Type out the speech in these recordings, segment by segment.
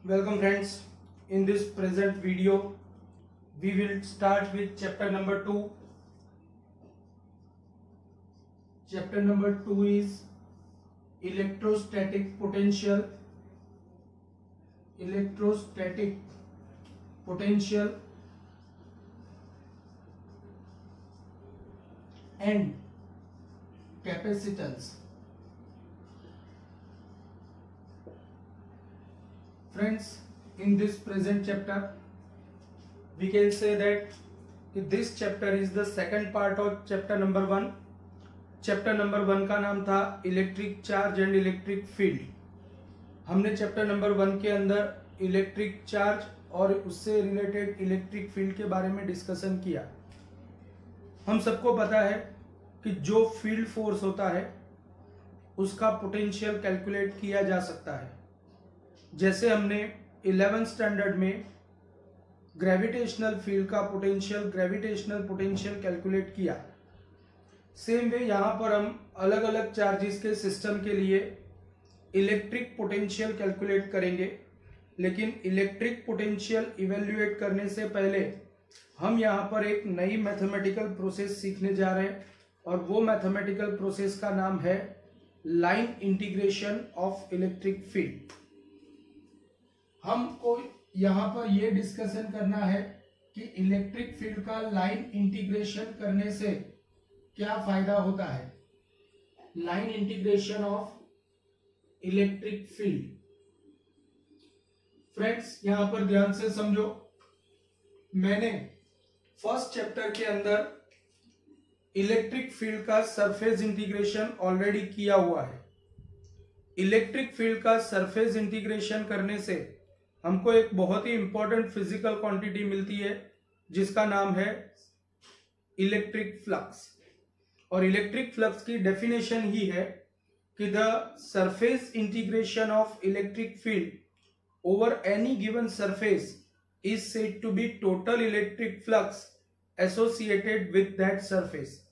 Welcome friends. In this present video, we will start with chapter number 2. Chapter number 2 is electrostatic potential. Electrostatic potential and capacitance. Friends, in this present chapter, we can say that this chapter is the second part of chapter number 1. Chapter number 1 का नाम था electric charge and electric field. हमने chapter number 1 के अंदर electric charge और उससे related electric field के बारे में डिस्कशन किया. हम सबको पता है कि जो फील्ड फोर्स होता है उसका पोटेंशियल कैलकुलेट किया जा सकता है. जैसे हमने 11th स्टैंडर्ड में ग्रेविटेशनल फील्ड का ग्रेविटेशनल पोटेंशियल कैलकुलेट किया, सेम वे यहाँ पर हम अलग अलग चार्जेस के सिस्टम के लिए इलेक्ट्रिक पोटेंशियल कैलकुलेट करेंगे. लेकिन इलेक्ट्रिक पोटेंशियल इवेल्युएट करने से पहले हम यहाँ पर एक नई मैथमेटिकल प्रोसेस सीखने जा रहे हैं और वो मैथमेटिकल प्रोसेस का नाम है line integration of electric field. हमको यहाँ पर ये डिस्कशन करना है कि इलेक्ट्रिक फील्ड का लाइन इंटीग्रेशन करने से क्या फायदा होता है. Line integration of electric field. Friends, यहां पर ध्यान से समझो. मैंने फर्स्ट चैप्टर के अंदर इलेक्ट्रिक फील्ड का सरफेस इंटीग्रेशन ऑलरेडी किया हुआ है. इलेक्ट्रिक फील्ड का सरफेस इंटीग्रेशन करने से हमको एक बहुत ही इंपॉर्टेंट फिजिकल क्वांटिटी मिलती है जिसका नाम है इलेक्ट्रिक फ्लक्स. और इलेक्ट्रिक फ्लक्स की डेफिनेशन ही है कि the surface integration of electric field over any given surface is said to be total electric flux associated with that surface.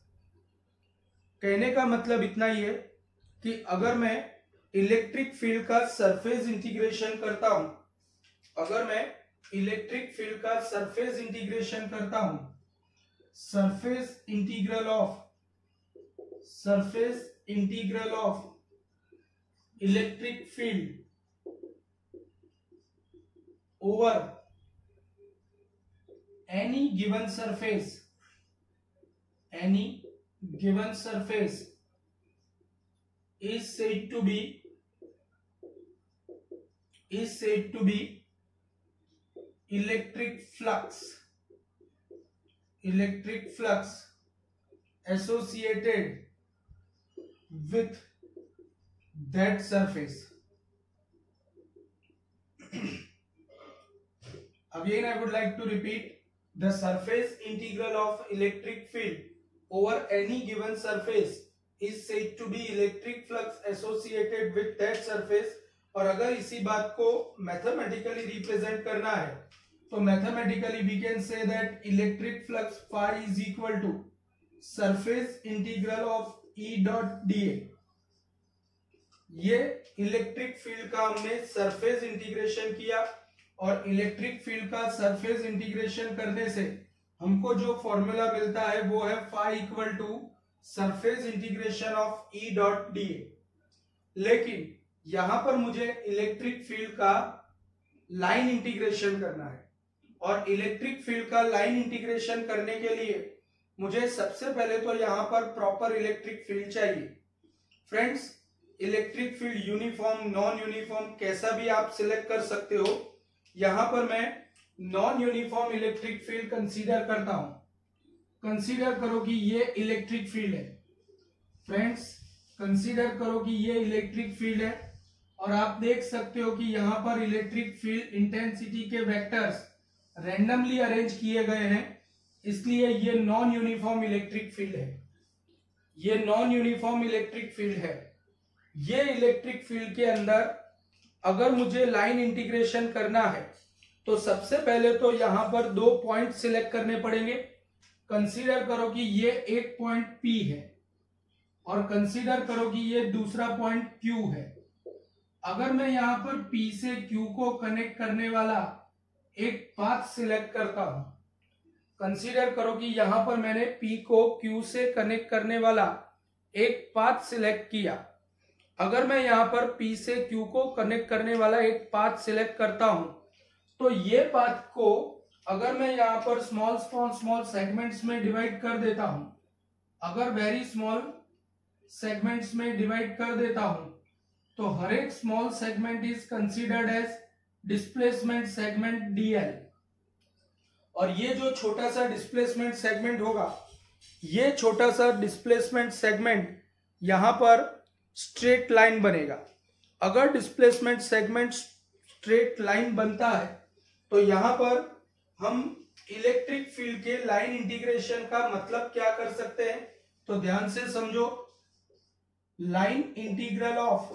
कहने का मतलब इतना ही है कि अगर मैं इलेक्ट्रिक फील्ड का सरफेस इंटीग्रेशन करता हूं, surface integral of electric field over any given surface is said to be electric flux associated with that surface. Again, I would like to repeat, the surface integral of electric field over any given surface is said to be electric flux associated with that surface. और अगर इसी बात को mathematically represent करना है तो mathematically we can say that electric flux phi is equal to surface integral of E dot D A. ये electric field का हमने सरफेस इंटीग्रेशन किया और इलेक्ट्रिक फील्ड का सरफेस इंटीग्रेशन करने से हमको जो फॉर्मूला मिलता है वो है phi equal to surface integration of E dot D A. लेकिन यहां पर मुझे इलेक्ट्रिक फील्ड का लाइन इंटीग्रेशन करना है और इलेक्ट्रिक फील्ड का लाइन इंटीग्रेशन करने के लिए मुझे सबसे पहले तो यहां पर प्रॉपर इलेक्ट्रिक फील्ड चाहिए. Friends, electric field uniform, non uniform कैसा भी आप सिलेक्ट कर सकते हो. यहां पर मैं non uniform electric field consider करता हूं. कंसीडर करो कि ये इलेक्ट्रिक फील्ड है. फ्रेंड्स, कंसीडर करो कि ये इलेक्ट्रिक फील्ड है और आप देख सकते हो कि यहां पर इलेक्ट्रिक फील्ड इंटेंसिटी के वेक्टर्स रैंडमली अरेंज किए गए हैं, इसलिए ये नॉन यूनिफॉर्म इलेक्ट्रिक फील्ड है. ये नॉन यूनिफॉर्म इलेक्ट्रिक फील्ड है. ये इलेक्ट्रिक फील्ड के अंदर अगर मुझे लाइन इंटीग्रेशन करना है तो सबसे पहले तो यहां पर दो पॉइंट सिलेक्ट करने पड़ेंगे. कंसीडर करो कि ये एक पॉइंट P है और कंसीडर करो कि ये दूसरा पॉइंट Q है. अगर मैं यहाँ पर P से Q को कनेक्ट करने वाला एक पाथ सिलेक्ट करता हूं, कंसीडर करो कि यहां पर मैंने P को Q से कनेक्ट करने वाला एक पाथ सिलेक्ट किया। अगर मैं यहां पर P से Q को कनेक्ट करने वाला एक पाथ सिलेक्ट करता हूं, तो ये पाथ को अगर मैं यहां पर स्मॉल सेगमेंट्स में डिवाइड कर देता हूं, अगर वेरी स्मॉल सेगमेंट्स में डिवाइड कर देता हूं, तो हर एक small segment is considered as displacement segment DL। और ये जो छोटा सा डिस्प्लेसमेंट सेगमेंट होगा, ये छोटा सा डिस्प्लेसमेंट सेगमेंट यहां पर स्ट्रेट लाइन बनेगा। अगर डिस्प्लेसमेंट सेगमेंट स्ट्रेट लाइन बनता है तो यहां पर हम इलेक्ट्रिक फील्ड के लाइन इंटीग्रेशन का मतलब क्या कर सकते हैं, तो ध्यान से समझो। Line integral of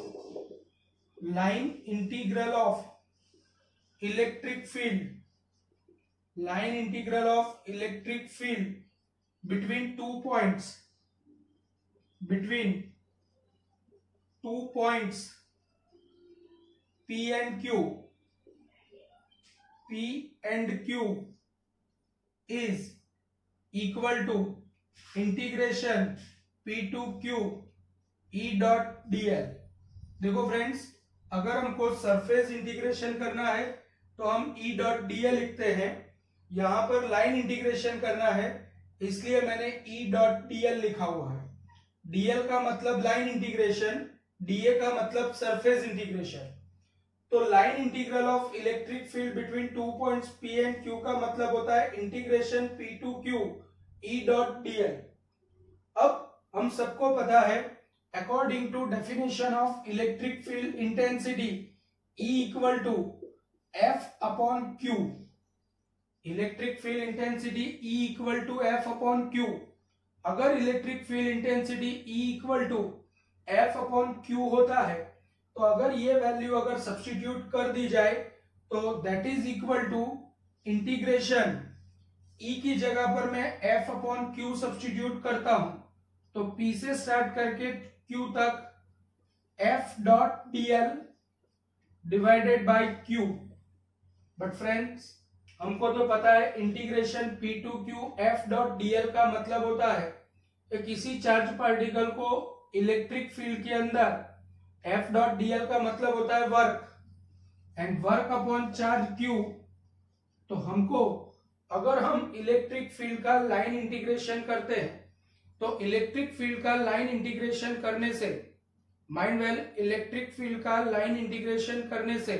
electric field, line integral of electric field between two points P and Q is equal to integration P to Q E dot dl। देखो फ्रेंड्स, अगर हमको सरफेस इंटीग्रेशन करना है तो हम E dot dl लिखते हैं। यहां पर लाइन इंटीग्रेशन करना है, इसलिए मैंने E डॉट dl लिखा हुआ है। dl का मतलब लाइन इंटीग्रेशन, dA का मतलब सरफेस इंटीग्रेशन। तो line integral of electric field between two points P and Q का मतलब होता है integration P to Q E dot dl। अब हम सबको पता है, according to definition of electric field intensity E equal to F upon Q। Electric field intensity E equal to F upon Q। अगर electric field intensity E equal to F upon Q होता है, तो अगर ये value अगर substitute कर दी जाए तो that is equal to integration E की जगह पर मैं F अपॉन Q सब्स्टिट्यूट करता हूं, तो P से स्टार्ट करके Q तक F dot dl divided by Q। But friends, हमको तो पता है integration P to Q F dot dl का मतलब होता है कि किसी चार्ज पार्टिकल को इलेक्ट्रिक फील्ड के अंदर F डॉट dl का मतलब होता है work, and work upon charge Q। तो हमको अगर हम इलेक्ट्रिक फील्ड का लाइन इंटीग्रेशन करते हैं, तो इलेक्ट्रिक फील्ड का लाइन इंटीग्रेशन करने से, माइंड वेल, इलेक्ट्रिक फील्ड का लाइन इंटीग्रेशन करने से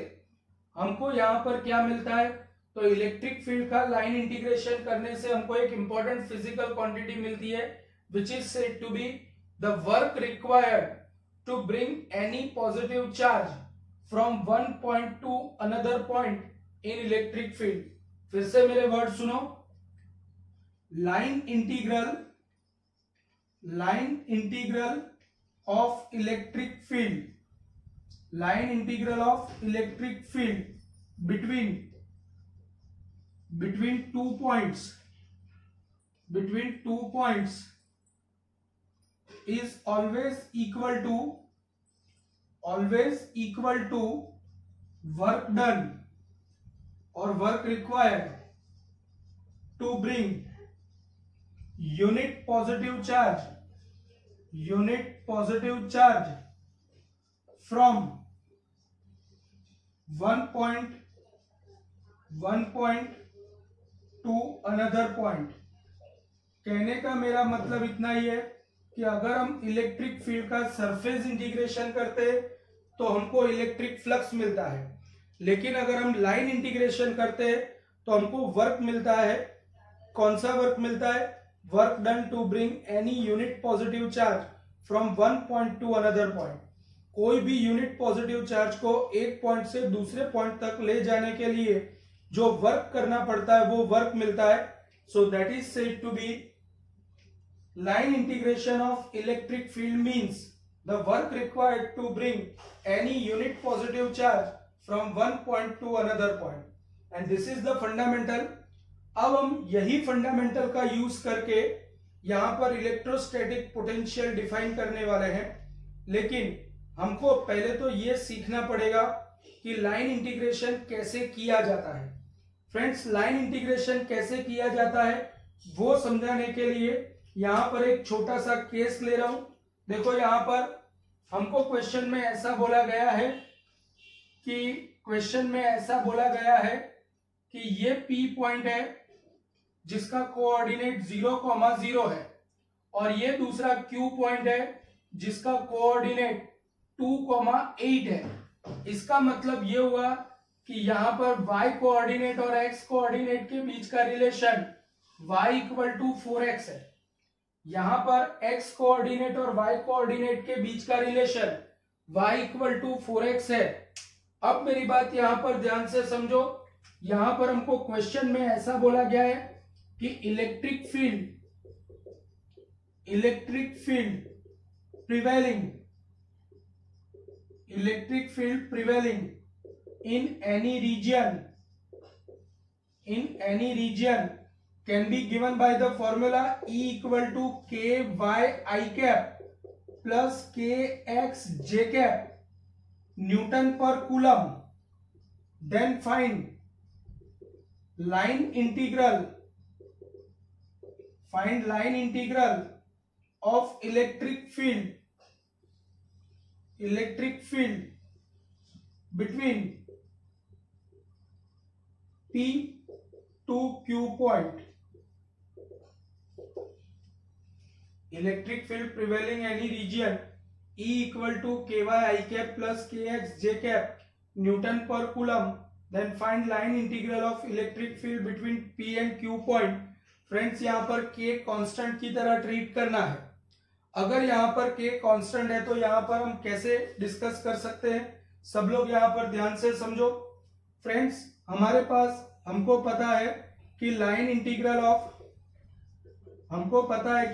हमको यहां पर क्या मिलता है, तो इलेक्ट्रिक फील्ड का लाइन इंटीग्रेशन करने से हमको एक इंपॉर्टेंट फिजिकल क्वांटिटी मिलती है, which is said to be the work required to bring any positive charge from one point to another point in electric field. फिर से मेरे वर्ड सुनो, line integral of electric field, line integral of electric field between two points is always equal to work done or work required to bring unit positive charge from one point to another point. कहने का मेरा मतलब इतना ही है कि अगर हम इलेक्ट्रिक फील्ड का सरफेस इंटीग्रेशन करते हैं तो हमको इलेक्ट्रिक फ्लक्स मिलता है, लेकिन अगर हम लाइन इंटीग्रेशन करते हैं तो हमको वर्क मिलता है। कौन सा वर्क मिलता है? Work done to bring any unit positive charge from one point to another point. कोई भी यूनिट पॉजिटिव चार्ज को एक पॉइंट से दूसरे पॉइंट तक ले जाने के लिए जो वर्क करना पड़ता है वो वर्क मिलता है। So that is said to be line integration of electric field means the work required to bring any unit positive charge from one point to another point, and this is the fundamental. अब हम यही fundamental का use करके यहां पर electrostatic potential define करने वाले हैं, लेकिन हमको पहले तो ये सीखना पड़ेगा कि लाइन इंटीग्रेशन कैसे किया जाता है। फ्रेंड्स, लाइन इंटीग्रेशन कैसे किया जाता है वो समझाने के लिए यहां पर एक छोटा सा केस ले रहा हूं। देखो, यहां पर हमको क्वेश्चन में ऐसा बोला गया है कि ये P पॉइंट है जिसका कोऑर्डिनेट 0,0 है, और ये दूसरा Q पॉइंट है जिसका कोऑर्डिनेट 2,8 है। इसका मतलब ये हुआ कि यहां पर y कोऑर्डिनेट और x कोऑर्डिनेट के बीच का रिलेशन y = 4x है। यहां पर x कोऑर्डिनेट और y कोऑर्डिनेट के बीच का रिलेशन y = 4x है। अब मेरी बात यहां पर ध्यान से समझो। यहां पर हमको क्वेश्चन में ऐसा बोला गया है कि electric field prevailing in any region can be given by the formula E = KY I plus KX J Newton per Coulomb. Then find line integral of electric field between P to Q point. Electric field prevailing any region E = KY I plus KX J Newton per Coulomb. Then find line integral of electric field between P and Q point. Friends, यहाँ पर K constant की तरह treat करना है। अगर यहाँ पर K constant है तो यहाँ पर हम कैसे डिस्कस कर सकते हैं, सब लोग यहाँ पर ध्यान से समझो। फ्रेंड्स, हमारे पास हमको पता है कि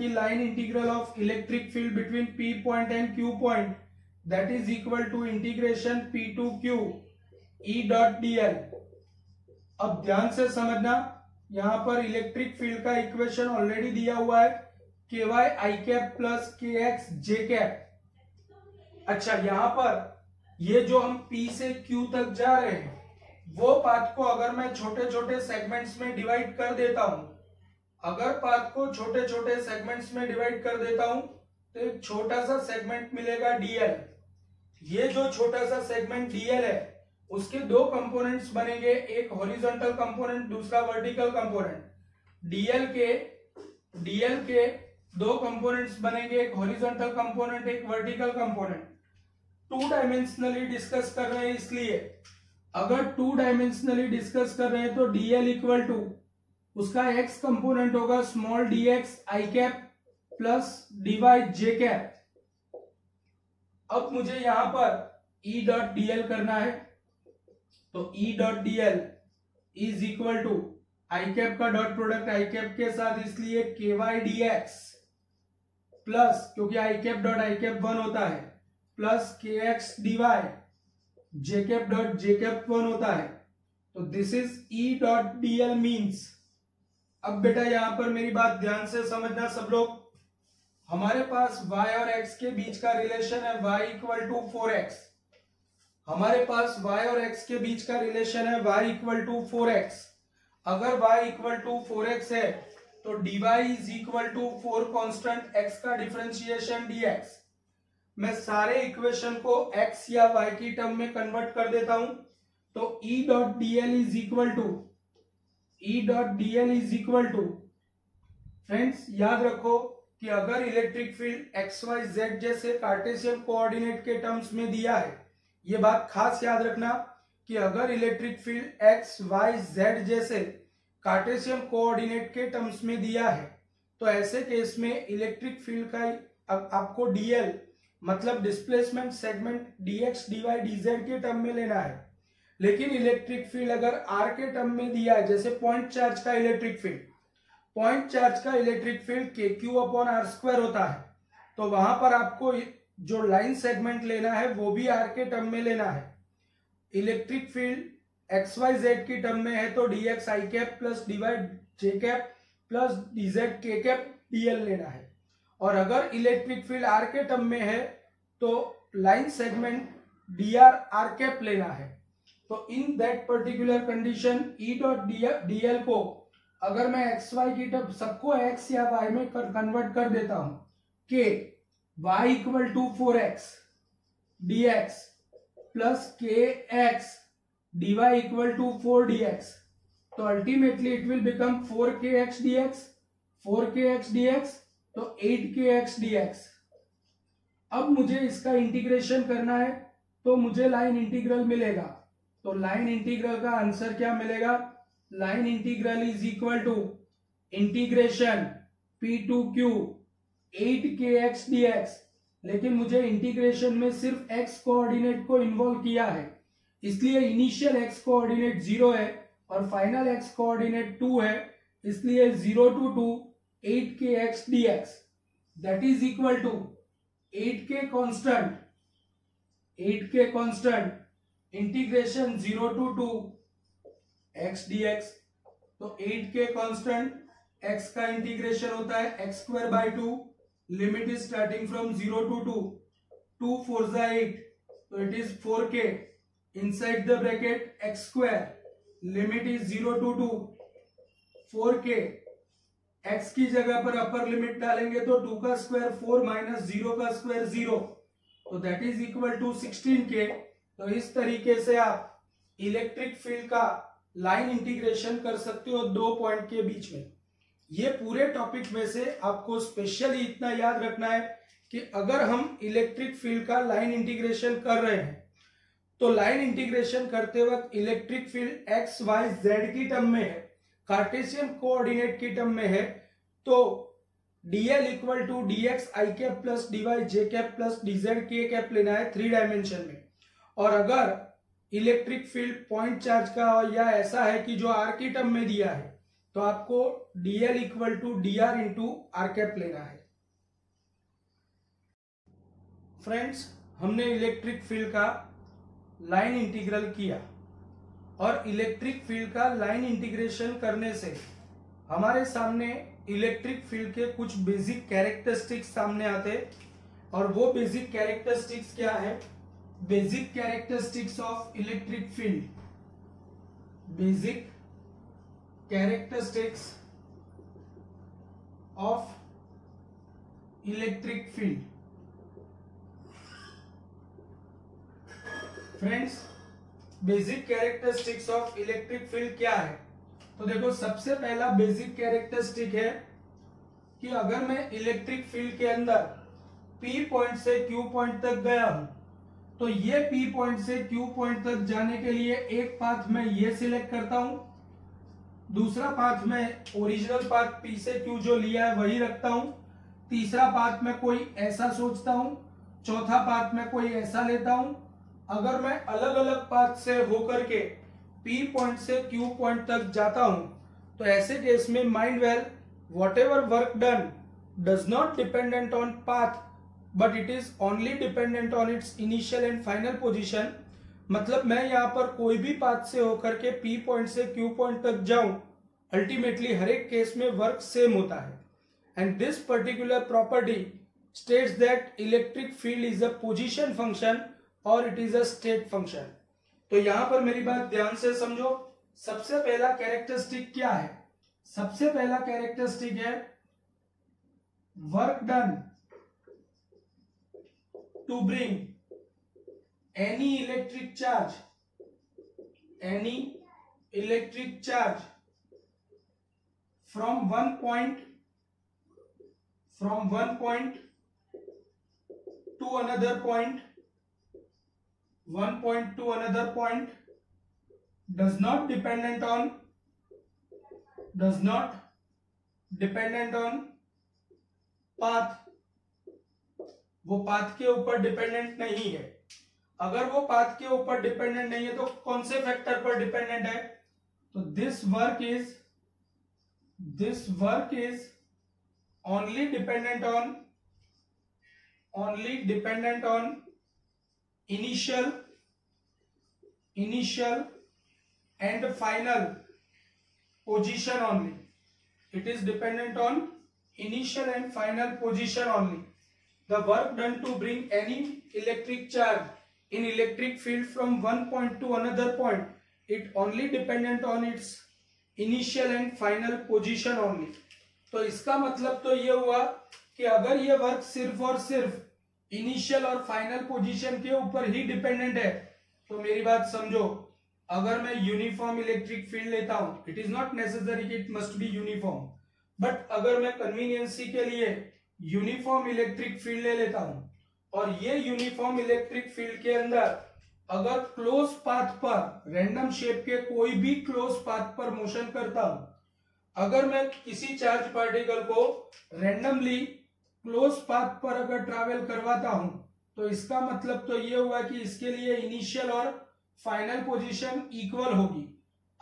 line integral of electric field between P point and Q point that is equal to integration P to Q E.dl। अब ध्यान से समझना, यहां पर इलेक्ट्रिक फील्ड का इक्वेशन ऑलरेडी दिया हुआ है KY I plus KX J। अच्छा, यहां पर ये जो हम P से Q तक जा रहे हैं वो पाथ को अगर मैं छोटे छोटे सेगमेंट्स में डिवाइड कर देता हूं तो एक छोटा सा सेगमेंट मिलेगा DL। ये जो छोटा सा सेगमेंट DL है उसके दो कंपोनेंट्स बनेंगे, एक हॉरिजॉन्टल कंपोनेंट, दूसरा वर्टिकल कंपोनेंट। DL के दो कंपोनेंट्स बनेंगे, एक हॉरिजॉन्टल कंपोनेंट, एक vertical component. Two dimensionally discuss कर रहे हैं, इसलिए अगर टू डायमेंशनली डिस्कस कर रहे हैं तो DL इक्वल टू उसका x कंपोनेंट होगा small dx I plus dy j। अब मुझे यहां पर E.dl करना है, तो E.dl is equal to I का डॉट प्रोडक्ट I के साथ, इसलिए ky dx प्लस, क्योंकि I डॉट I 1 होता है, plus kx dy j dot j 1 होता है। तो दिस इज E.dl मीन्स। अब बेटा यहां पर मेरी बात ध्यान से समझना सब लोग, हमारे पास y और x के बीच का रिलेशन है y = 4x। हमारे पास y और x के बीच का रिलेशन है y = 4x। अगर y = 4x है तो dy is equal to 4 constant x का डिफरेंशिएशन dx। मैं सारे इक्वेशन को x या y की टर्म में कन्वर्ट कर देता हूं, तो E.dl is equal to friends याद रखो कि अगर electric field x y z जैसे कार्टेशियन कोऑर्डिनेट के टर्म्स में दिया है, ये बात खास याद रखना कि अगर electric field x y z जैसे कार्टेशियन कोऑर्डिनेट के टर्म्स में दिया है तो ऐसे केस में इलेक्ट्रिक फील्ड का आपको dl मतलब displacement segment dx dy dz के टर्म में लेना है। लेकिन इलेक्ट्रिक फील्ड अगर r के टर्म में दिया है, जैसे पॉइंट चार्ज का इलेक्ट्रिक फील्ड KQ/r² होता है, तो वहां पर आपको जो लाइन सेगमेंट लेना है वो भी r के टर्म में लेना है। इलेक्ट्रिक फील्ड xyz की टर्म में है तो dx I plus dy j plus dz k dl लेना है। और अगर इलेक्ट्रिक फील्ड r के टर्म में है तो line segment dr r cap लेना है, तो in that particular condition E dot dl को अगर मैं एक्स वाई की टर्म सबको एक्स या वाई में कन्वर्ट कर देता हूं कि y equal to 4x dx plus k x dy equal to 4dx, तो ultimately it will become 4kx dx तो 8kx dx। अब मुझे इसका इंटीग्रेशन करना है तो मुझे लाइन इंटीग्रल मिलेगा, तो लाइन इंटीग्रल का आंसर क्या मिलेगा, line integral is equal to integration p to q 8kx dx, लेकिन मुझे इंटीग्रेशन में सिर्फ x कोऑर्डिनेट को इन्वॉल्व किया है, इसलिए इनिशियल x कोऑर्डिनेट 0 है और फाइनल x कोऑर्डिनेट 2 है, इसलिए 0 to 2 8kx dx that is equal to 8k constant integration 0 to 2 x dx, तो 8k कांस्टेंट x का इंटीग्रेशन होता है x square by 2, limit is starting from 0 to 2, 2 4 जा 8, तो it is 4k inside the bracket x square limit is 0 to 2 4k, x की जगह पर upper limit डालेंगे तो 2 का स्क्वायर 4 माइनस 0 का स्क्वायर 0, तो that is equal to 16k। तो इस तरीके से आप इलेक्ट्रिक फील्ड का लाइन इंटीग्रेशन कर सकते हो दो पॉइंट के बीच में। ये पूरे टॉपिक में से आपको स्पेशली इतना याद रखना है कि अगर हम इलेक्ट्रिक फील्ड का लाइन इंटीग्रेशन कर रहे हैं तो लाइन इंटीग्रेशन करते वक्त electric field x y z की टर्म में है, कार्टेशियन कोऑर्डिनेट की टर्म में है, तो dl equal to dx i cap plus dy j cap plus dz k cap लेना है 3 डायमेंशन में। और अगर इलेक्ट्रिक फील्ड पॉइंट चार्ज का या ऐसा है कि जो r की टर्म में दिया है तो आपको dl equal to dr into are cap लेना है। फ्रेंड्स, हमने इलेक्ट्रिक फील्ड का लाइन इंटीग्रल किया और इलेक्ट्रिक फील्ड का लाइन इंटीग्रेशन करने से हमारे सामने इलेक्ट्रिक फील्ड के कुछ बेसिक कैरेक्टरिस्टिक्स सामने आते, और वो बेसिक कैरेक्टरिस्टिक्स क्या है, basic characteristics of electric field, basic characteristics of electric field. Friends, basic characteristics of electric field क्या है, तो देखो सबसे पहला बेसिक कैरेक्टरिस्टिक है कि अगर मैं इलेक्ट्रिक फील्ड के अंदर P पॉइंट से Q पॉइंट तक गया हूं तो ये P पॉइंट से Q पॉइंट तक जाने के लिए एक पाथ मैं ये सिलेक्ट करता हूं, दूसरा पाथ मैं ओरिजिनल पाथ P से Q जो लिया है वही रखता हूं, तीसरा पाथ मैं कोई ऐसा सोचता हूं, चौथा पाथ मैं कोई ऐसा लेता हूं। अगर मैं अलग अलग पाथ से होकर के P पॉइंट से Q पॉइंट तक जाता हूं तो ऐसे केस में mind well whatever work done does not dependent on path but it is only dependent on its initial and final position। मतलब मैं यहाँ पर कोई भी पाथ से होकर के P पॉइंट से Q पॉइंट तक जाऊं, अल्टीमेटली हर एक केस में वर्क सेम होता है। And this particular property states that electric field is a position function और it is a state function। तो यहां पर मेरी बात ध्यान से समझो। सबसे पहला कैरेक्टरिस्टिक क्या है, सबसे पहला कैरेक्टरिस्टिक है work done to bring any electric charge from one point to another point, one point to another point does not dependent on path। वो पाथ के ऊपर डिपेंडेंट नहीं है। अगर वो पाथ के ऊपर डिपेंडेंट नहीं है तो कौन से फैक्टर पर डिपेंडेंट है, तो this work is only dependent on initial and final position only। It is dependent on initial and final position only। the work done to bring any electric charge in electric field from one point to another point, it only dependent on its initial and final position only. तो इसका मतलब तो ये हुआ कि अगर ये work सिर्फ और सिर्फ इनिशियल और फाइनल पोजीशन के ऊपर ही डिपेंडेंट है, तो मेरी बात समझो, अगर मैं यूनिफॉर्म इलेक्ट्रिक फील्ड लेता हूं, इट इज नॉट नेसेसरी कि it must be uniform, but अगर मैं कन्वीनियंसी के लिए यूनिफॉर्म इलेक्ट्रिक फील्ड ले लेता हूं और ये यूनिफॉर्म इलेक्ट्रिक फील्ड के अंदर अगर क्लोज पाथ पर रैंडम शेप के कोई भी क्लोज पाथ पर मोशन करता हूं, अगर मैं किसी चार्ज पार्टिकल को रैंडमली क्लोज पाथ पर अगर ट्रैवल करवाता हूं, तो इसका मतलब तो ये हुआ कि इसके लिए इनिशियल और फाइनल पोजीशन इक्वल होगी।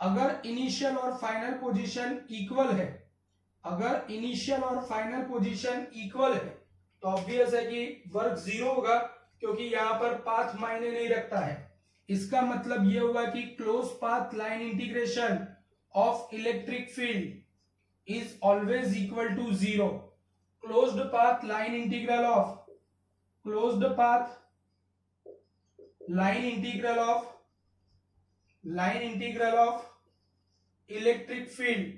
अगर इनिशियल और फाइनल पोजीशन इक्वल है, अगर इनिशियल और फाइनल पोजीशन इक्वल है, तो ऑब्वियस है कि वर्क जीरो होगा, क्योंकि यहां पर पाथ मायने नहीं रखता है। इसका मतलब यह हुआ कि close path line integration of electric field is always equal to zero. Closed path line integral of line integral of electric field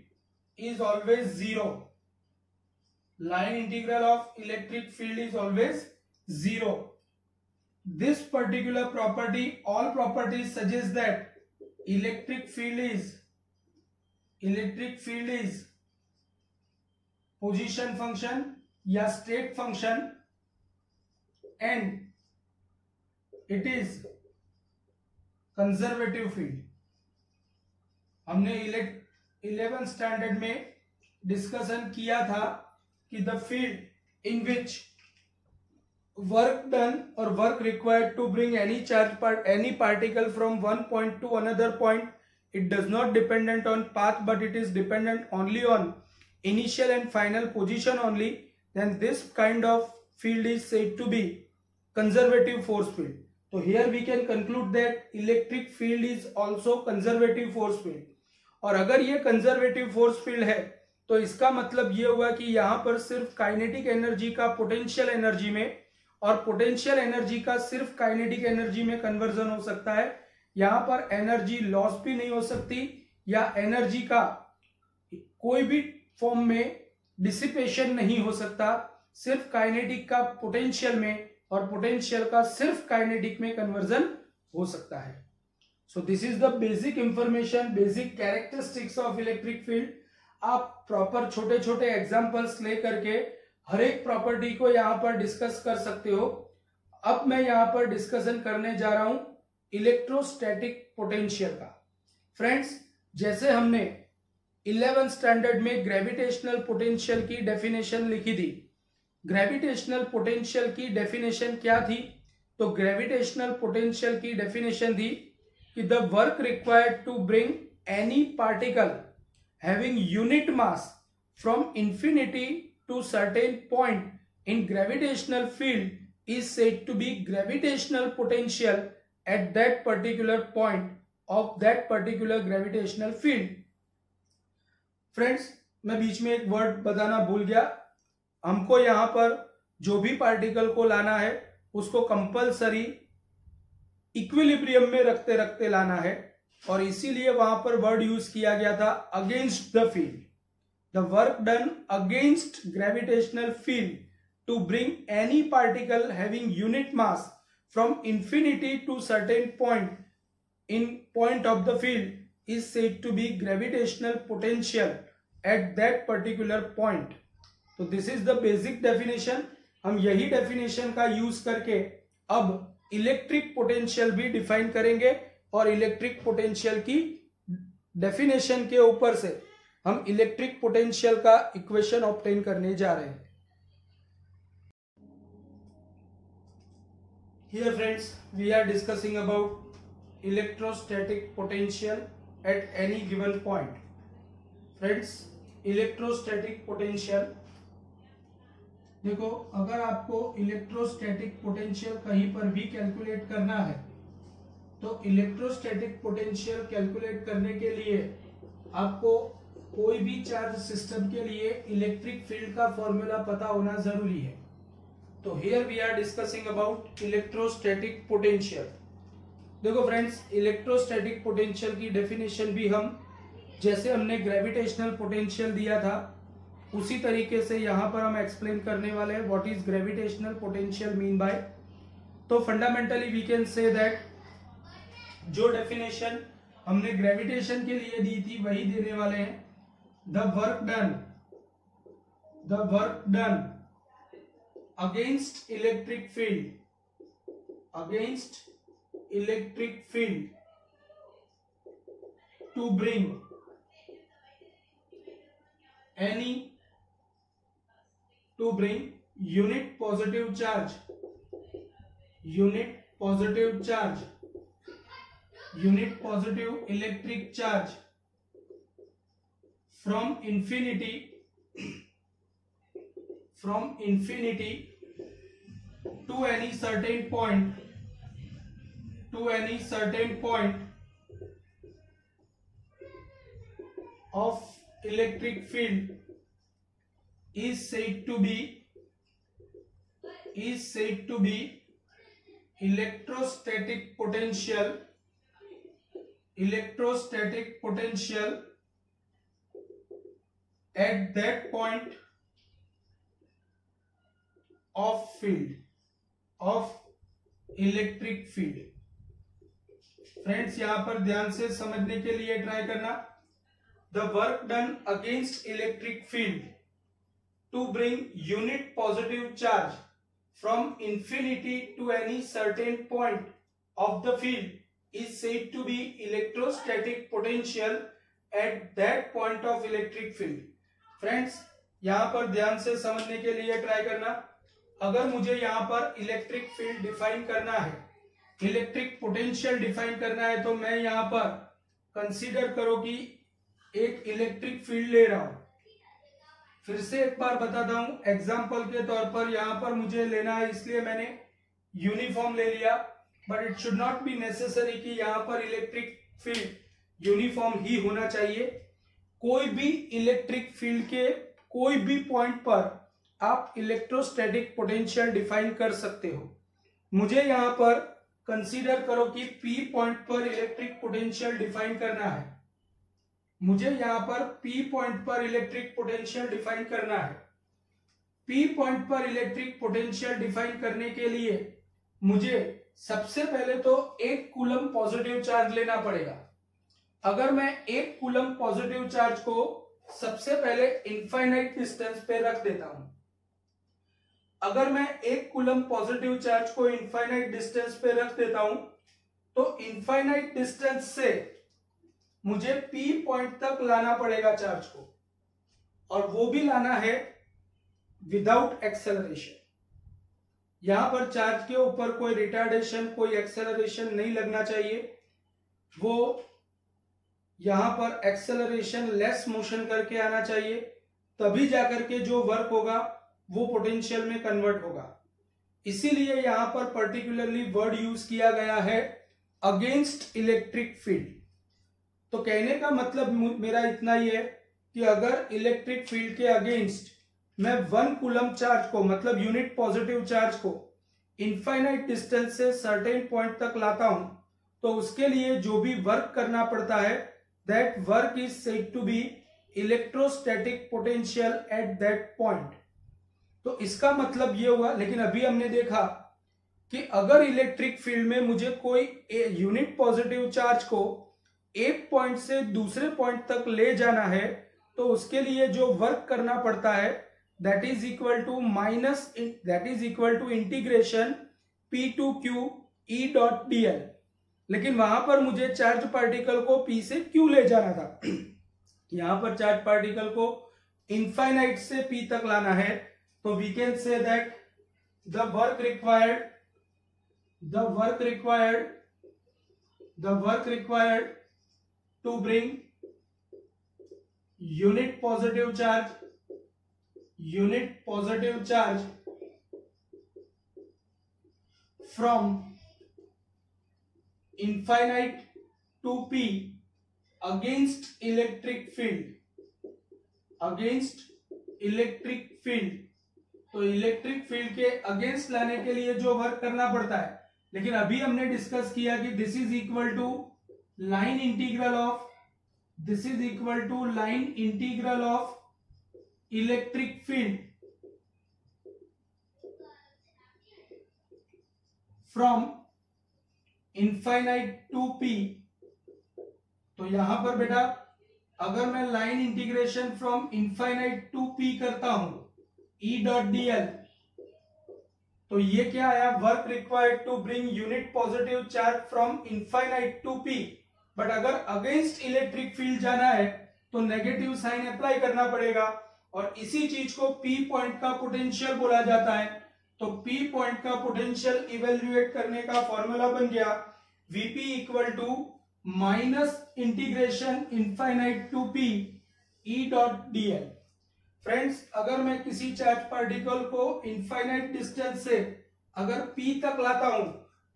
is always zero. Line integral of electric field is always zero. This particular property, all properties suggest that electric field is position function या state function, and it is conservative field. हमने 11th standard में discussion किया था कि the field in which work done और work required to bring any particle from one point to another point, it does not dependent on path but it is dependent only on initial and final position only, then this kind of field is said to be conservative force field. So here we can conclude that electric field is also conservative force field. और अगर ये conservative force field है, तो इसका मतलब ये हुआ कि यहाँ पर सिर्फ काइनेटिक एनर्जी का पोटेंशियल एनर्जी में और पोटेंशियल एनर्जी का सिर्फ काइनेटिक एनर्जी में कन्वर्जन हो सकता है। यहाँ पर एनर्जी लॉस भी नहीं हो सकती या एनर्जी का कोई भी फॉर्म में डिसिपेशन नहीं हो सकता, सिर्फ काइनेटिक का पोटेंशियल में और पोटेंशियल का सिर्फ काइनेटिक में कन्वर्जन हो सकता है। So this is the basic information, basic characteristics of electric field. आप प्रॉपर छोटे छोटे एग्जांपल्स लेकर के हर एक प्रॉपर्टी को यहाँ पर डिस्कस कर सकते हो। अब मैं यहाँ पर डिस्कशन करने जा रहा हूं इलेक्ट्रोस्टैटिक पोटेंशियल का। फ्रेंड्स, जैसे हमने 11th स्टैंडर्ड में ग्रेविटेशनल पोटेंशियल की डेफिनेशन लिखी थी, ग्रेविटेशनल पोटेंशियल की डेफिनेशन क्या थी? तो ग्रेविटेशनल पोटेंशियल की डेफिनेशन थी कि the work required to bring any particle having unit mass from infinity to certain point in gravitational field is said to be gravitational potential at that particular point of that particular gravitational field. Friends, मैं बीच में एक word बताना भूल गया। हमको यहां पर जो भी पार्टिकल को लाना है उसको कंपलसरी इक्विलिब्रियम में रखते रखते लाना है, और इसीलिए वहां पर वर्ड यूज किया गया था against the field. The work done against gravitational field to bring any particle having unit mass from infinity to certain point in point of the field is said to be gravitational potential at that particular point. तो this is the basic definition। हम यही definition का use करके अब electric potential भी define करेंगे और electric potential की डेफिनेशन के ऊपर से हम इलेक्ट्रिक पोटेंशियल का इक्वेशन ऑब्टेन करने जा रहे हैं। Here friends, we are discussing about electrostatic potential at any given point। Friends, electrostatic potential देखो, अगर आपको इलेक्ट्रोस्टैटिक पोटेंशियल कहीं पर भी कैलकुलेट करना है, तो इलेक्ट्रोस्टैटिक पोटेंशियल कैलकुलेट करने के लिए आपको कोई भी चार्ज सिस्टम के लिए इलेक्ट्रिक फील्ड का फॉर्मूला पता होना जरूरी है। तो here we are discussing about electrostatic potential. देखो फ्रेंड्स, इलेक्ट्रोस्टैटिक पोटेंशियल की डेफिनेशन भी हम जैसे हमने ग्रेविटेशनल पोटेंशियल दिया था उसी तरीके से यहां पर हम एक्सप्लेन करने वाले हैं what is gravitational potential mean by. तो fundamentally we can say that जो डेफिनेशन हमने ग्रेविटेशन के लिए दी थी वही देने वाले हैं। The work done against electric field to bring unit positive charge electric charge from infinity to any certain point of electric field is said to be electrostatic potential at that point of electric field. Friends यहां पर ध्यान से समझने के लिए try करना। The work done against electric field to bring unit positive charge from infinity to any certain point of the field is said to be electrostatic potential at that point of electric field. Friends यहां पर ध्यान से समझने के लिए try करना। अगर मुझे यहां पर इलेक्ट्रिक फील्ड डिफाइन करना है, इलेक्ट्रिक पोटेंशियल डिफाइन करना है, तो मैं यहां पर कंसीडर करो कि एक इलेक्ट्रिक फील्ड ले रहा हूं। फिर से एक बार बताता हूं, एग्जांपल के तौर पर यहां पर मुझे लेना है इसलिए मैंने यूनिफॉर्म ले लिया, but it should not be necessary कि यहां पर इलेक्ट्रिक फील्ड यूनिफॉर्म ही होना चाहिए। कोई भी इलेक्ट्रिक फील्ड के कोई भी पॉइंट पर आप इलेक्ट्रोस्टैटिक पोटेंशियल डिफाइन कर सकते हो। मुझे यहां पर कंसीडर करो कि P पॉइंट पर इलेक्ट्रिक पोटेंशियल डिफाइन करना है। मुझे यहां पर P पॉइंट पर इलेक्ट्रिक पोटेंशियल डिफाइन करना है। P पॉइंट पर इलेक्ट्रिक पोटेंशियल डिफाइन करने के लिए मुझे सबसे पहले तो 1 कूलम पॉजिटिव चार्ज लेना पड़ेगा। अगर मैं 1 कूलम पॉजिटिव चार्ज को सबसे पहले इनफाइनाइट डिस्टेंस पे रख देता हूं, अगर मैं 1 कूलम पॉजिटिव चार्ज को इनफाइनाइट डिस्टेंस पे रख देता हूं तो इनफाइनाइट डिस्टेंस से मुझे P पॉइंट तक लाना पड़ेगा चार्ज को, और वो भी लाना है विदाउट एक्सेलरेशन। यहां पर चार्ज के ऊपर कोई रिटार्डेशन, कोई एक्सेलरेशन नहीं लगना चाहिए। वो यहां पर एक्सेलरेशन लेस मोशन करके आना चाहिए, तभी जाकर के जो वर्क होगा वो पोटेंशियल में कन्वर्ट होगा। इसीलिए यहां पर पर्टिकुलरली वर्ड यूज किया गया है अगेंस्ट इलेक्ट्रिक फील्ड। तो कहने का मतलब मेरा इतना ही है कि अगर इलेक्ट्रिक फील्ड के अगेंस्ट मैं 1 कूलम चार्ज को, मतलब यूनिट पॉजिटिव चार्ज को इनफाइनाइट डिस्टेंस से सर्टेन पॉइंट तक लाता हूं, तो उसके लिए जो भी वर्क करना पड़ता है that work is said to be electrostatic potential at that point. तो इसका मतलब ये हुआ, लेकिन अभी हमने देखा कि अगर इलेक्ट्रिक फील्ड में मुझे कोई यूनिट पॉजिटिव चार्ज को एक पॉइंट से दूसरे पॉइंट तक ले जाना है तो उसके लिए जो वर्क करना पड़ता है that is equal to integration P to Q E dot dl। लेकिन वहां पर मुझे चार्ज पार्टिकल को P से Q ले जाना था, यहां पर चार्ज पार्टिकल को इनफाइनाइट से P तक लाना है। तो we can say that the work required to bring unit positive charge from infinite to P against electric field। तो इलेक्ट्रिक फील्ड के अगेंस्ट लाने के लिए जो वर्क करना पड़ता है, लेकिन अभी हमने डिस्कस किया कि this is equal to line integral of electric field from infinite to P. तो यहां पर बेटा अगर मैं line integration from infinite to P करता हूं E डॉट dl, तो ये क्या आया, work required to bring unit positive charge from infinite to P. But अगर अगेंस्ट इलेक्ट्रिक फील्ड जाना है तो नेगेटिव साइन अप्लाई करना पड़ेगा, और इसी चीज को पी पॉइंट का पोटेंशियल बोला जाता है। तो पी पॉइंट का पोटेंशियल इवेल्युएट करने का फॉर्मूला बन गया Vp equal to minus integration infinite to P E dot dl। Friends, अगर मैं किसी चार्ज पार्टिकल को इनफाइनाइट डिस्टेंस से अगर P तक लाता हूं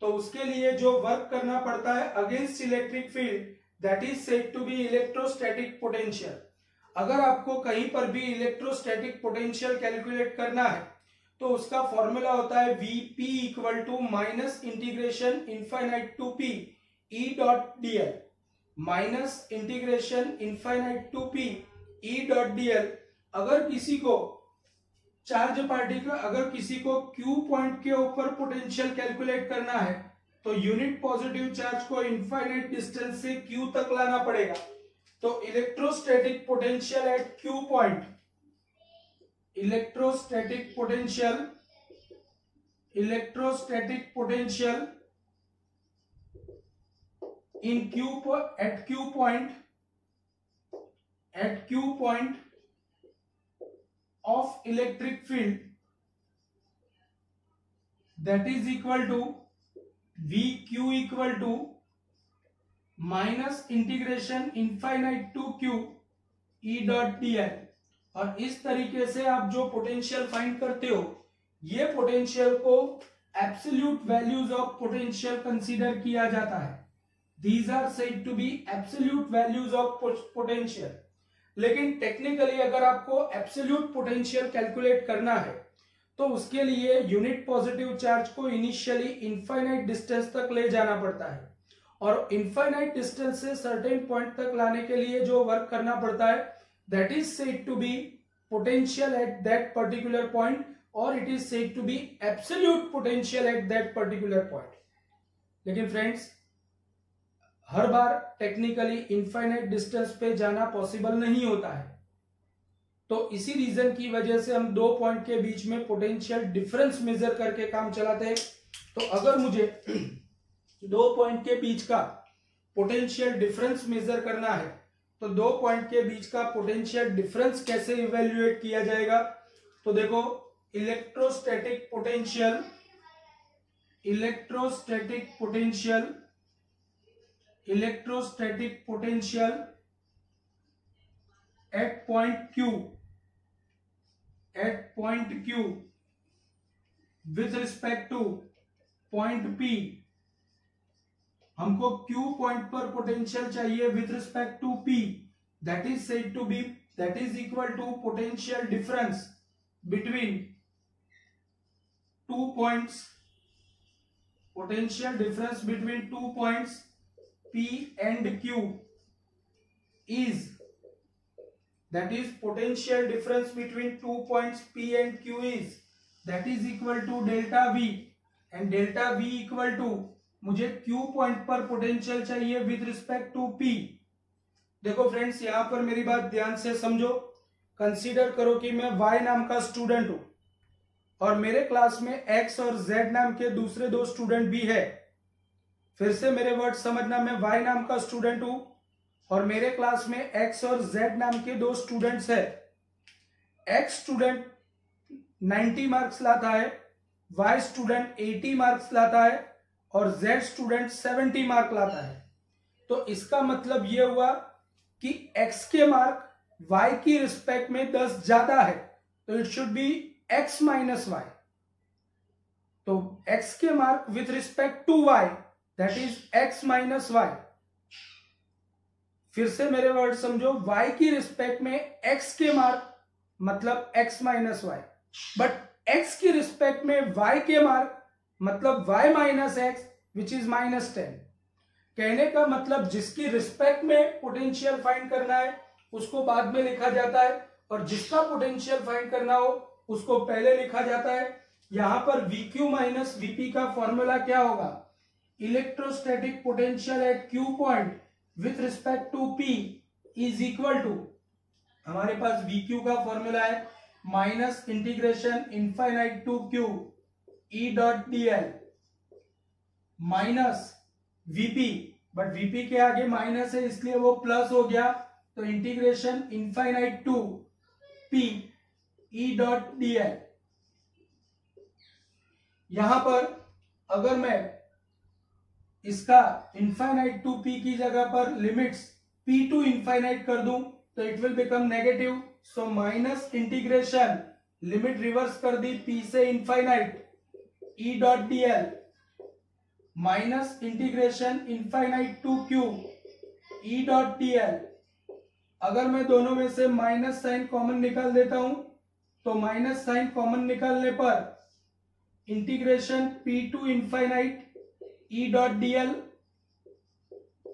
तो उसके लिए जो वर्क करना पड़ता है against electric field, that is said to be electrostatic potential. अगर आपको कहीं पर भी इलेक्ट्रोस्टैटिक पोटेंशियल कैलकुलेट करना है तो उसका फॉर्मूला होता है Vp equal to minus integration infinite to P E dot dl, minus integration infinite to P E dot dl। अगर किसी को चार्ज पार्टिकल, अगर किसी को Q पॉइंट के ऊपर पोटेंशियल कैलकुलेट करना है तो यूनिट पॉजिटिव चार्ज को इनफाइनाइट डिस्टेंस से Q तक लाना पड़ेगा। तो electrostatic potential at Q point, electrostatic potential in at Q point of electric field, that is equal to Vq equal to minus integration infinite to Q E dot dl। और इस तरीके से आप जो पोटेंशियल फाइंड करते हो, ये potential को absolute values of potential consider किया जाता है। These are said to be absolute values of potential. लेकिन टेक्निकली अगर आपको एब्सोल्यूट पोटेंशियल कैलकुलेट करना है तो उसके लिए यूनिट पॉजिटिव चार्ज को इनिशियली इनफाइनाइट डिस्टेंस तक ले जाना पड़ता है, और इनफाइनाइट डिस्टेंस से सर्टेन पॉइंट तक लाने के लिए जो वर्क करना पड़ता है that is said to be potential at that particular point, और it is said to be absolute potential at that particular point. लेकिन फ्रेंड्स, हर बार टेक्निकली इनफाइनाइट डिस्टेंस पे जाना पॉसिबल नहीं होता है, तो इसी रीजन की वजह से हम दो पॉइंट के बीच में पोटेंशियल डिफरेंस मेजर करके काम चलाते हैं। तो अगर मुझे दो पॉइंट के बीच का पोटेंशियल डिफरेंस मेजर करना है तो दो पॉइंट के बीच का पोटेंशियल डिफरेंस कैसे इवेल्युएट किया जाएगा, तो देखो electrostatic potential at point Q with respect to point P। हमको Q पॉइंट पर पोटेंशियल चाहिए with respect to P, that is said to be, that is equal to potential difference between two points, potential difference between 2 points P and Q is, that is potential difference between 2 points P and Q is, that is equal to delta V, and delta V equal to, मुझे Q point पर potential चाहिए with respect to P। देखो friends, यहां पर मेरी बात ध्यान से समझो। कंसीडर करो कि मैं Y नाम का स्टूडेंट हूं और मेरे क्लास में X और Z नाम के दूसरे दो स्टूडेंट भी है। फिर से मेरे वर्ड समझना, मैं Y नाम का स्टूडेंट हूं और मेरे क्लास में X और Z नाम के दो स्टूडेंट्स है। X स्टूडेंट 90 मार्क्स लाता है, Y स्टूडेंट 80 मार्क्स लाता है और Z स्टूडेंट 70 मार्क लाता है। तो इसका मतलब यह हुआ कि X के मार्क Y की रिस्पेक्ट में 10 ज्यादा है, तो it should be X minus Y। तो X के mark with respect to Y, that is X minus Y। फिर से मेरे वर्ड समझो, Y की रिस्पेक्ट में X के मार्क मतलब X minus Y, but x की रिस्पेक्ट में y के मार्क मतलब y minus x which is -10। कहने का मतलब जिसकी रिस्पेक्ट में पोटेंशियल फाइंड करना है उसको बाद में लिखा जाता है और जिसका पोटेंशियल फाइंड करना हो उसको पहले लिखा जाता है। यहां पर VQ माइनस VP का फॉर्मूला क्या होगा? Electrostatic potential at Q point with respect to P is equal to, हमारे पास VQ का फॉर्मूला है minus integration infinite to Q E dot dl minus VP, but VP के आगे माइनस है इसलिए वो प्लस हो गया, तो integration infinite to P E dot dl। यहां पर अगर मैं इसका इनफाइनाइट टू P की जगह पर लिमिट्स P टू इनफाइनाइट कर दूं तो it will become negative, so minus integration limit reverse कर दी P से infinite E dot dl minus integration infinite to Q E dot dl। अगर मैं दोनों में से माइनस साइन कॉमन निकाल देता हूं तो माइनस साइन कॉमन निकालने पर integration P to infinite E dot dl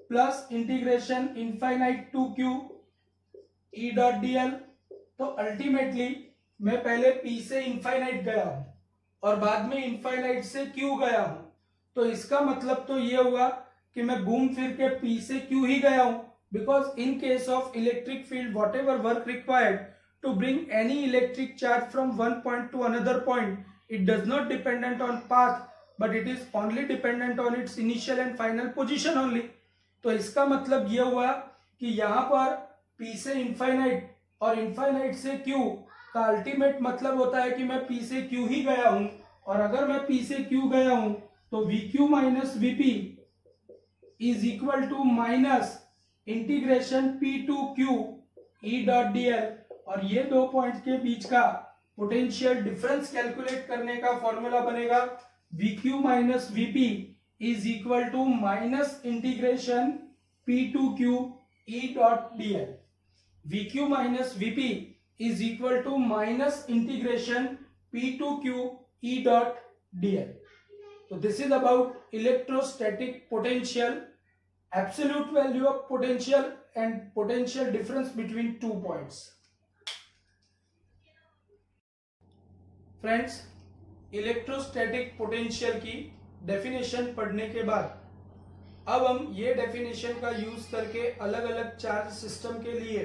plus integration infinite to Q E dot dl। तो अल्टीमेटली मैं पहले P से इनफाइनाइट गया हूं और बाद में इनफाइनाइट से Q गया हूं, तो इसका मतलब तो ये हुआ कि मैं घूम फिर के P से Q ही गया हूं, because in case of electric field whatever work required to bring any electric charge from one point to another point, it does not dependent on path but it is only dependent on its initial and final position only। तो इसका मतलब यह हुआ कि यहाँ पर P से infinite और इनफाइनाइट से Q का अल्टीमेट मतलब होता है कि मैं P से Q ही गया हूं, और अगर मैं P से Q गया हूं तो VQ minus VP is equal to minus integration P to Q E dot dl, और ये दो पॉइंट के बीच का पोटेंशियल डिफरेंस कैलकुलेट करने का फॉर्मूला बनेगा VQ minus VP is equal to minus integration P to Q E dot dl। VQ minus VP is equal to minus integration P to Q E dot dl। तो this is about electrostatic potential, absolute value of potential and potential difference between two points. Friends, electrostatic potential की definition पढ़ने के बाद अब हम ये definition का use करके अलग अलग चार्ज सिस्टम के लिए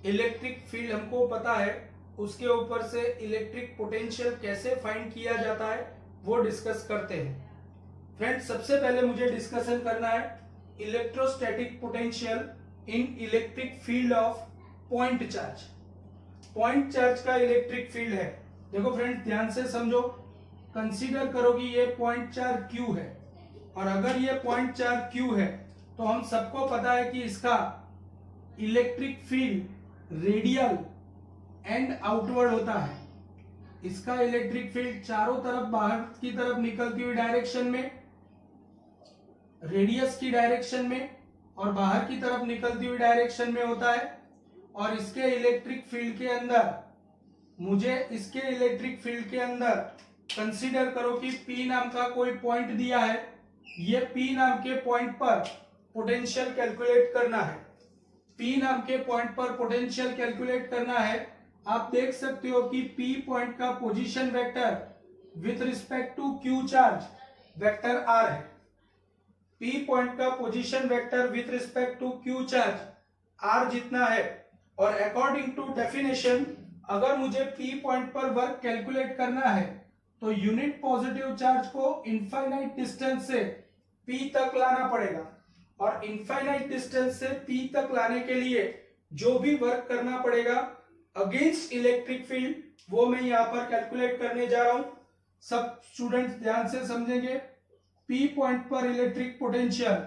इलेक्ट्रिक फील्ड हमको पता है, उसके ऊपर से इलेक्ट्रिक पोटेंशियल कैसे फाइंड किया जाता है वो डिस्कस करते हैं। फ्रेंड्स, सबसे पहले मुझे डिस्कशन करना है electrostatic potential in electric field of point charge. Point charge का इलेक्ट्रिक फील्ड है, देखो फ्रेंड्स ध्यान से समझो, कंसीडर करो कि ये पॉइंट चार्ज Q है, और अगर ये पॉइंट चार्ज Q है तो हम सबको पता है कि इसका electric field radial and outward होता है। इसका इलेक्ट्रिक फील्ड चारों तरफ बाहर की तरफ निकलती हुई डायरेक्शन में, रेडियस की डायरेक्शन में और बाहर की तरफ निकलती हुई डायरेक्शन में होता है। और इसके इलेक्ट्रिक फील्ड के अंदर, मुझे इसके इलेक्ट्रिक फील्ड के अंदर कंसीडर करो कि P नाम का कोई पॉइंट दिया है, ये P नाम के पॉइंट पर पोटेंशियल कैलकुलेट करना है। P नाम के पॉइंट पर पोटेंशियल कैलकुलेट करना है। आप देख सकते हो कि P पॉइंट का position vector with respect to Q charge vector R है। P पॉइंट का position vector with respect to Q charge R जितना है, और अकॉर्डिंग टू डेफिनेशन अगर मुझे P पॉइंट पर वर्क कैलकुलेट करना है तो यूनिट पॉजिटिव चार्ज को इनफाइनाइट डिस्टेंस से P तक लाना पड़ेगा, और इनफाइनाइट डिस्टेंस से P तक लाने के लिए जो भी वर्क करना पड़ेगा अगेंस्ट इलेक्ट्रिक फील्ड वो मैं यहाँ पर कैलकुलेट करने जा रहा हूं। सब स्टूडेंट्स ध्यान से समझेंगे। P पॉइंट पर electric potential,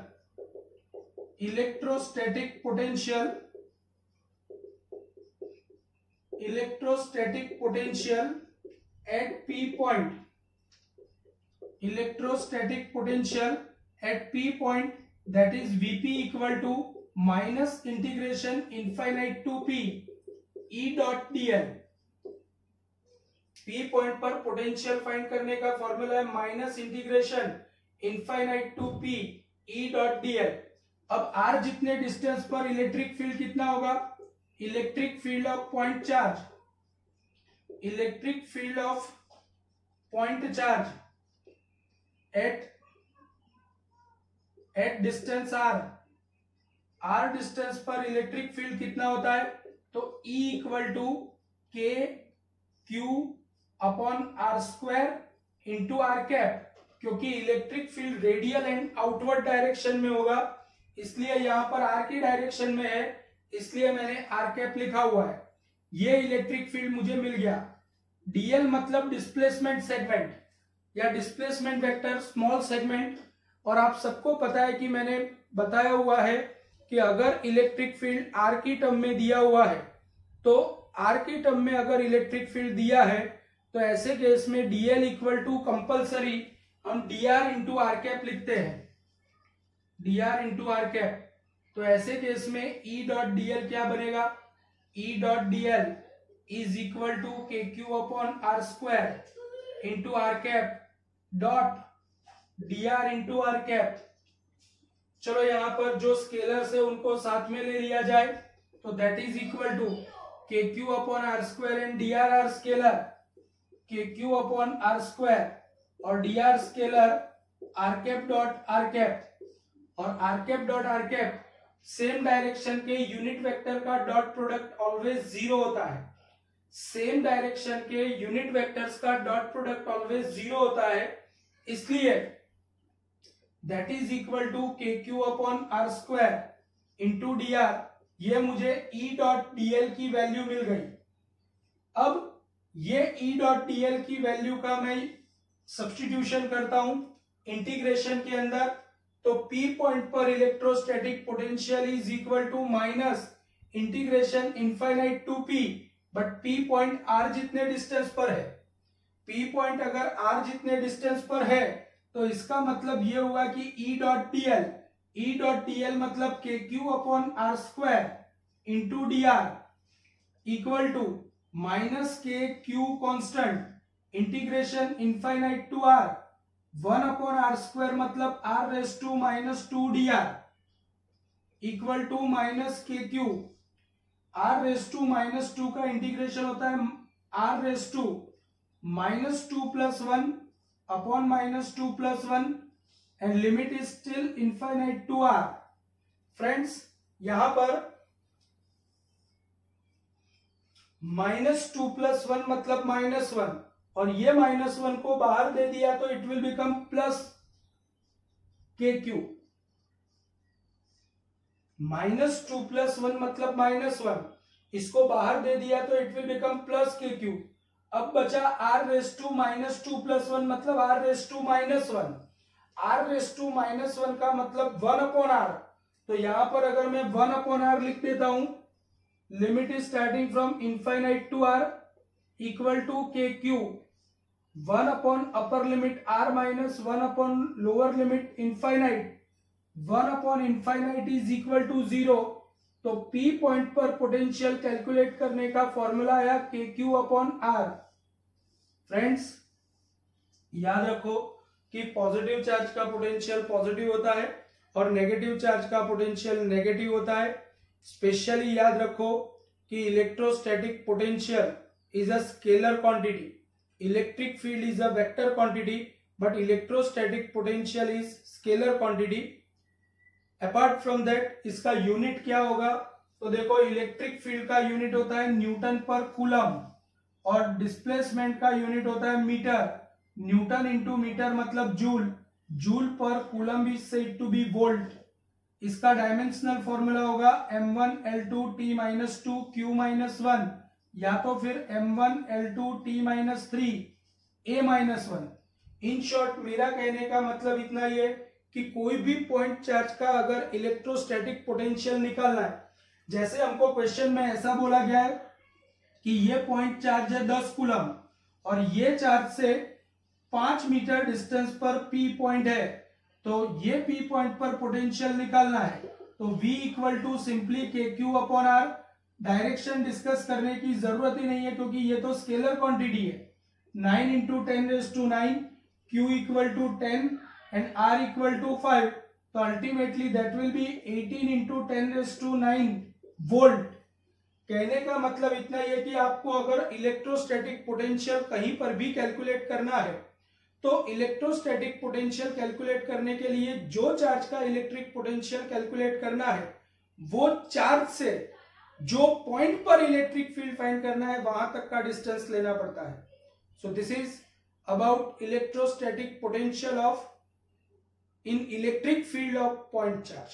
electrostatic potential, electrostatic potential at P point, electrostatic potential at P point, that is Vp equal to minus integration infinite to P E dot dl। P point पर potential find करने का formula है minus integration infinite to P E dot DL. अब R जितने distance पर electric field कितना होगा, electric field of point charge, electric field of point charge at distance R distance पर इलेक्ट्रिक फील्ड कितना होता है, तो E equal to K Q upon R square into are cap. क्योंकि electric field radial and outward direction में होगा, इसलिए यहां पर आर की डायरेक्शन में है, इसलिए मैंने आर कैप लिखा हुआ है। ये इलेक्ट्रिक फील्ड मुझे मिल गया। डीएल मतलब डिस्प्लेसमेंट सेगमेंट या डिस्प्लेसमेंट वेक्टर स्मॉल सेगमेंट। और आप सबको पता है कि मैंने बताया हुआ है कि अगर इलेक्ट्रिक फील्ड आर की टर्म में दिया हुआ है, तो आर की टर्म में अगर इलेक्ट्रिक फील्ड दिया है तो ऐसे केस में डीएल इक्वल टू कंपल्सरी हम डीआर इंटू आर कैप लिखते हैं, डीआर इंटू आर कैप। तो ऐसे केस में ई डॉट डीएल क्या बनेगा, E dot DL is equal to K Q upon R square into are cap dot DR into are cap. चलो यहां पर जो स्केलर्स है उनको साथ में ले लिया जाए, तो that is equal to K Q upon R square and DR R scalar, K Q upon R square और DR scalar R cap dot R cap. और R cap dot R cap same direction के unit vector का dot product always zero होता है, same direction के unit vectors का dot product always zero होता है, इसलिए that is equal to K Q upon R square into D R. ये मुझे ई डॉट डीएल की वैल्यू मिल गई। अब ये ई डॉट डीएल की वैल्यू का मैं सब्स्टिट्यूशन करता हूं इंटीग्रेशन के अंदर, तो पी पॉइंट पर electrostatic potential is equal to minus integration infinite to P, but P point R जितने डिस्टेंस पर है, पी पॉइंट अगर आर जितने डिस्टेंस पर है तो इसका मतलब ये हुआ कि E dot DL, E dot DL मतलब के Q upon R square into D R equal to minus K Q constant integration infinite to R 1 upon R square मतलब R raise to minus 2 D R equal to minus K Q. R raise to minus 2 का integration होता है R raise to minus 2 plus 1 upon minus 2 plus 1 and limit is still infinite to R. Friends यहां पर minus 2 plus 1 मतलब minus 1, और ये minus 1 को बाहर दे दिया तो it will become plus K Q. Minus 2 plus 1 मतलब माइनस 1, इसको बाहर दे दिया तो it will become plus K Q. अब बचा R raise to minus 2 plus 1 मतलब R raise to minus 1, R raise to minus 1 का मतलब 1 अपॉन आर। तो यहां पर अगर मैं 1 अपॉन आर लिख देता हूं, limit is starting from infinite to R equal to K Q 1 upon upper limit R minus 1 upon lower limit infinite, 1 upon infinite is equal to 0। तो पी पॉइंट पर पोटेंशियल कैलकुलेट करने का formula आया के Q upon are. Friends याद रखो कि positive charge का पोटेंशियल पॉजिटिव होता है और नेगेटिव चार्ज का पोटेंशियल नेगेटिव होता है। स्पेशली याद रखो कि electrostatic potential is a scalar quantity, electric field is a vector quantity, but electrostatic potential is scalar quantity. Apart from that इसका यूनिट क्या होगा, तो देखो इलेक्ट्रिक फील्ड का यूनिट होता है न्यूटन पर कूलम और डिस्प्लेसमेंट का यूनिट होता है मीटर। न्यूटन इंटू मीटर मतलब joule, joule per coulomb is said to be volt. इसका डायमेंशनल फॉर्मूला होगा m1l2t-2 q-1 या तो फिर m1l2t-3 a-1। इन शॉर्ट मेरा कहने का मतलब इतना ही है कि कोई भी पॉइंट चार्ज का अगर इलेक्ट्रोस्टैटिक पोटेंशियल निकालना है, जैसे हमको क्वेश्चन में ऐसा बोला गया है कि ये पॉइंट चार्ज है 10 कूलम और ये चार्ज से 5 मीटर डिस्टेंस पर पी पॉइंट है, तो ये पी पॉइंट पर पोटेंशियल निकालना है, तो V equal to simply K Q upon R. Direction discuss करने की जरूरत ही नहीं है क्योंकि ये तो स्केलर क्वांटिटी है, 9 into 10 raised to 9, Q equal to 10 and R equal to 5. तो ultimately that will be 18 into 10 raised to 9 volt. कहने का मतलब इतना ही है कि आपको अगर इलेक्ट्रोस्टैटिक पोटेंशियल कहीं पर भी कैलकुलेट करना है तो इलेक्ट्रोस्टैटिक पोटेंशियल कैलकुलेट करने के लिए जो चार्ज का इलेक्ट्रिक पोटेंशियल कैलकुलेट करना है वो चार्ज से जो पॉइंट पर इलेक्ट्रिक फील्ड फाइंड करना है वहां तक का डिस्टेंस लेना पड़ता है। So this is about electrostatic potential of in electric field of point charge.